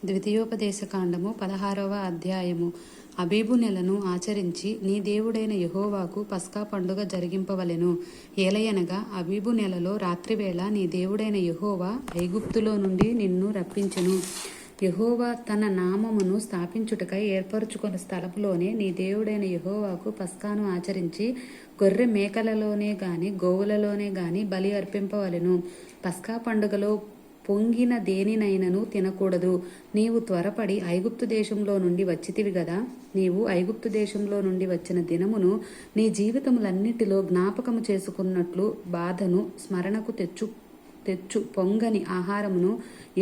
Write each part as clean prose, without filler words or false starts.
ద్వితీయోపదేశకాండము 16వ అధ్యాయము. అబీబు నెలను ఆచరించి నీ దేవుడైన యెహోవాకు పస్కా పండుగ జరిగింపవలెను. ఏలయనగా అబీబు నెలలో రాత్రివేళ నీ దేవుడైన యెహోవా ఐగుప్తులో నుండి నిన్ను రప్పించెను. యెహోవా తన నామమును స్థాపించుటకై ఏర్పరచుకున్న స్థలములోనే నీ దేవుడైన యెహోవాకు పస్కాను ఆచరించి గొర్రె మేకలలోనే గాని గోవులలోనే గాని బలి అర్పింపవలెను. పస్కా పండుగలో పొంగిన దేనినైనను తినకూడదు. నీవు త్వరపడి ఐగుప్తు దేశంలో నుండి వచ్చితివి గదా. నీవు ఐగుప్తు దేశంలో నుండి వచ్చిన దినమును నీ జీవితములన్నిటిలో జ్ఞాపకము చేసుకున్నట్లు బాధను స్మరణకు తెచ్చు పొంగని ఆహారమును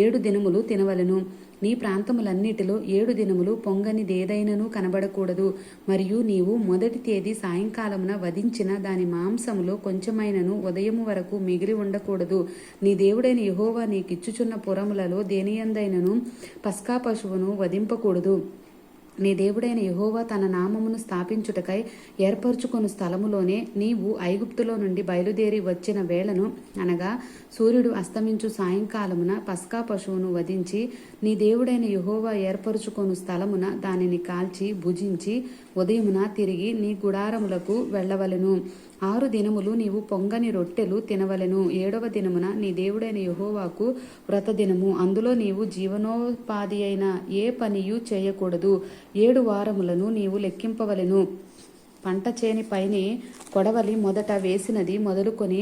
7 దినములు తినవలెను. నీ ప్రాంతములన్నిటిలో 7 దినములు పొంగనిదేదైనను కనబడకూడదు. మరియు నీవు మొదటి తేదీ సాయంకాలమున వధించిన దాని మాంసములో కొంచెమైనను ఉదయము వరకు మిగిలి ఉండకూడదు. నీ దేవుడైన యెహోవా నీకిచ్చుచున్న పురములలో దేనియందైనను పస్కా పశువును వధింపకూడదు. నీ దేవుడైన యెహోవా తన నామమును స్థాపించుటకై ఏర్పరచుకొను స్థలములోనే నీవు ఐగుప్తులో నుండి బయలుదేరి వచ్చిన వేళను అనగా సూర్యుడు అస్తమించు సాయంకాలమున పస్కా పశువును వధించి నీ దేవుడైన యెహోవా ఏర్పరచుకొను స్థలమున దానిని కాల్చి భుజించి ఉదయమున తిరిగి నీ గుడారములకు వెళ్ళవలెను. 6 దినములు నీవు పొంగని రొట్టెలు తినవలెను. 7వ దినమున నీ దేవుడైన యెహోవాకు వ్రతదినము. అందులో నీవు జీవనోపాధి అయిన ఏ పనియు చేయకూడదు. 7 వారములను నీవు లెక్కింపవలెను. పంట చేని పైనే కొడవలి మొదట వేసినది మొదలుకొని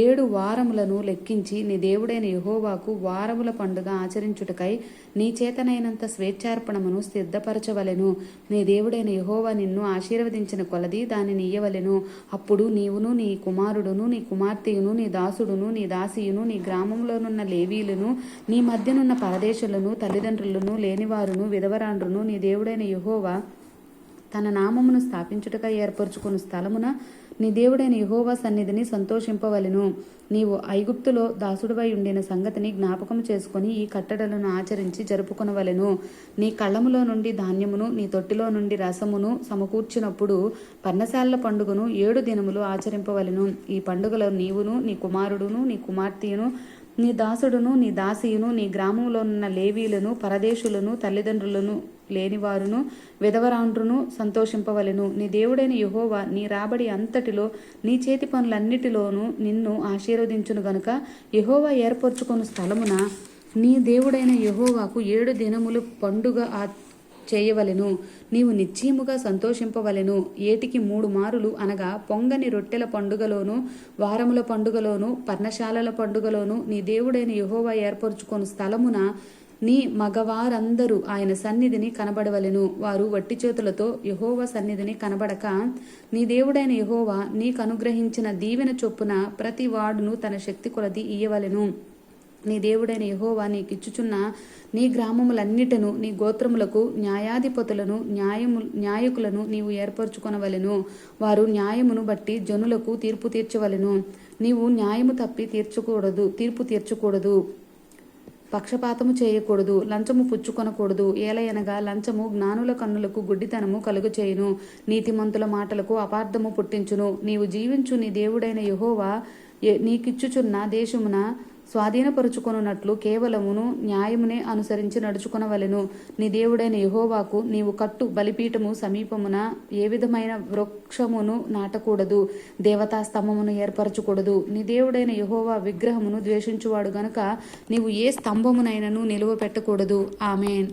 7 వారములను లెక్కించి నీ దేవుడైన యెహోవాకు వారముల పండుగ ఆచరించుటకై నీ చేతనైనంత స్వేచ్ఛార్పణమును సిద్ధపరచవలెను. నీ దేవుడైన యెహోవా నిన్ను ఆశీర్వదించిన కొలది దానిని ఇయ్యవలెను. అప్పుడు నీవును నీ కుమారుడును నీ కుమార్తెయును నీ దాసుడును నీ దాసియును నీ గ్రామంలోనున్న లేవీయులను నీ మధ్యనున్న పరదేశులను తల్లిదండ్రులను లేనివారును విధవరాండ్రును నీ దేవుడైన యెహోవా తన నామమును స్థాపించుటకై ఏర్పరచుకున్న స్థలమున నీ దేవుడైన యెహోవా సన్నిధిని సంతోషింపవలెను. నీవు ఐగుప్తులో దాసుడువై ఉండిన సంగతిని జ్ఞాపకం చేసుకొని ఈ కట్టడలను ఆచరించి జరుపుకొనవలెను. నీ కళ్ళములో నుండి ధాన్యమును నీ తొట్టిలో నుండి రసమును సమకూర్చినప్పుడు పర్ణశాలల పండుగను 7 దినములు ఆచరింపవలెను. ఈ పండుగలో నీవును నీ కుమారుడును నీ కుమార్తెయును నీ దాసుడును నీ దాసియును నీ గ్రామంలో ఉన్న లేవీలను పరదేశులను తల్లిదండ్రులను లేనివారును విధవరాండ్రును సంతోషింపవలెను. నీ దేవుడైన యెహోవా నీ రాబడి అంతటిలో నీ చేతి పనులన్నిటిలోనూ నిన్ను ఆశీర్వదించును గనుక యెహోవా ఏర్పరచుకొను స్థలమున నీ దేవుడైన యెహోవాకు 7 దినములు పండుగ చేయవలెను. నీవు నిశ్చయముగా సంతోషింపవలెను. ఏటికి 3 మారులు అనగా పొంగని రొట్టెల పండుగలోను వారముల పండుగలోను పర్ణశాలల పండుగలోను నీ దేవుడైన యెహోవా ఏర్పరచుకొను స్థలమున నీ మగవారందరూ ఆయన సన్నిధిని కనబడవలెను. వారు వట్టి చేతులతో యెహోవా సన్నిధిని కనబడక నీ దేవుడైన యెహోవా నీకు అనుగ్రహించిన దీవెన చొప్పున ప్రతి వాడును తన శక్తి కొలది ఇయ్యవలెను. నీ దేవుడైన యెహోవా నీకిచ్చుచున్న నీ గ్రామములన్నిటను నీ గోత్రములకు న్యాయాధిపతులను న్యాయకులను నీవు ఏర్పరచుకొనవలెను. వారు న్యాయమును బట్టి జనులకు తీర్పు తీర్చవలెను. నీవు న్యాయము తప్పి తీర్పు తీర్చకూడదు. పక్షపాతము చేయకూడదు. లంచము పుచ్చుకొనకూడదు. ఏలయనగా లంచము జ్ఞానుల కన్నులకు గుడ్డితనము కలుగచేయును. నీతిమంతుల మాటలకు అపార్థము పుట్టించును. నీవు జీవించు నీ దేవుడైన యెహోవా నీకిచ్చుచున్న దేశమున స్వాధీనపరుచుకొనున్నట్లు కేవలమును న్యాయమునే అనుసరించి నడుచుకొనవలెను. నీ దేవుడైన యెహోవాకు నీవు కట్టు బలిపీఠము సమీపమున ఏ విధమైన వృక్షమును నాటకూడదు. దేవతా స్తంభమును ఏర్పరచకూడదు. నీ దేవుడైన యెహోవా విగ్రహమును ద్వేషించువాడు గనుక నీవు ఏ స్తంభమునైనను నిలువ పెట్టకూడదు. ఆమేన్.